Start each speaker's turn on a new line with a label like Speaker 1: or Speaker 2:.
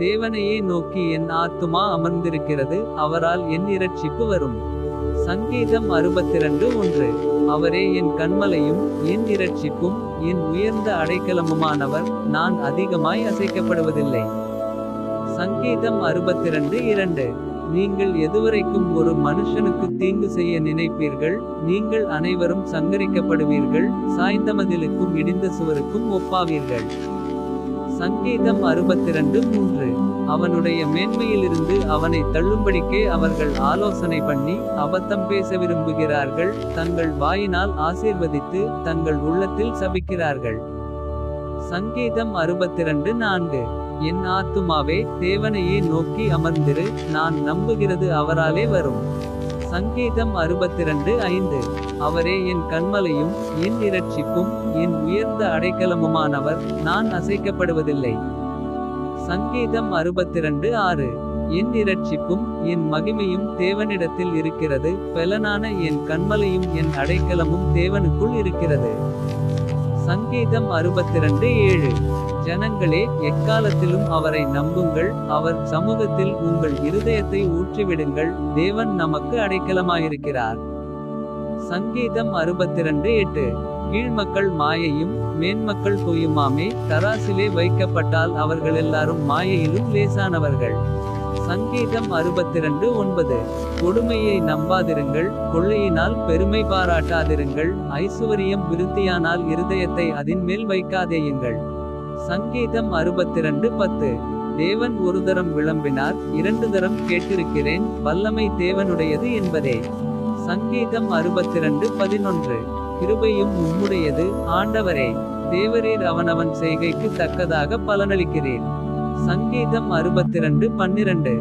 Speaker 1: தேவனையே நோக்கி என் ஆத்துமா அமர்ந்திருக்கிறது, அவரால் என் இரட்சிப்பு வரும். சங்கீதம் 62:1. அவரே என் கன்மலையும் என் இரட்சிப்பும் என் உயர்ந்த அடைக்கலமுமானவர், நான் அதிகமாய் அசைக்கப்படுவதில்லை. சங்கீதம் 62:2. நீங்கள் எதுவரைக்கும் ஒரு மனுஷனுக்கு தீங்கு செய்ய நினைப்பீர்கள்? நீங்கள் அனைவரும் சங்கரிக்கப்படுவீர்கள், சாய்ந்த மதிலுக்கும் இடிந்த சுவருக்கும் ஒப்பாவீர்கள். சங்கீதம் 62:3. அவனுடைய மேன்மையிலிருந்து அவனை தள்ளும்படிக்கே அவர்கள் ஆலோசனை பண்ணி அபத்தம் பேச விரும்புகிறார்கள். தங்கள் வாயினால் ஆசீர்வதித்து தங்கள் உள்ளத்தில் சபிக்கிறார்கள். சங்கீதம் 62:4. என் ஆத்துமாவே, தேவனையே நோக்கி அமர்ந்திரு, நான் நம்புகிறது அவராலே வரும். சங்கீதம் 62:5. அவரே என் கன்மலையும் என் இரட்சிப்பும் என் உயர்ந்த அடைக்கலமுமானவர், நான் அசைக்கப்படுவதில்லை. சங்கீதம் 62:6. என் இரட்சிப்பும் என் மகிமையும் தேவனிடத்தில் இருக்கிறது, பெலனான என் கன்மலையும் என் அடைக்கலமும் தேவனுக்குள் இருக்கிறது. சங்கீதம் 62:7. ஜனங்களே, எக்காலத்திலும் அவரை நம்புங்கள், அவர் சமூகத்தில் உங்கள் இருதயத்தை ஊற்றிவிடுங்கள், தேவன் நமக்கு அடைக்கலமாயிருக்கிறார். சங்கீதம் 62:8. கீழ்மக்கள் மாயையும் மேன்மக்கள் பொய்யுமாமே, தராசிலே வைக்கப்பட்டால் அவர்களெல்லாரும் மாயையிலும் லேசானவர்கள். சங்கீதம் 62:9. கொடுமையை நம்பாதிருங்கள், கொள்ளையினால் பெருமை பாராட்டாதிருங்கள், ஐசுவரியம் விருத்தியானால் இருதயத்தை அதின்மேல் வைக்காதேயுங்கள். சங்கீதம் 62:10. தேவன் ஒரு தரம் விளம்பினார், 2 தரம் கேட்டிருக்கிறேன், வல்லமை தேவனுடையது என்பதே. சங்கீதம் 62:11. கிருபையும் உம்முடையது, ஆண்டவரே, தேவரீர் அவனவன் செய்கைக்கு தக்கதாக பலனளிக்கிறீர். சங்கீதம் 62:12.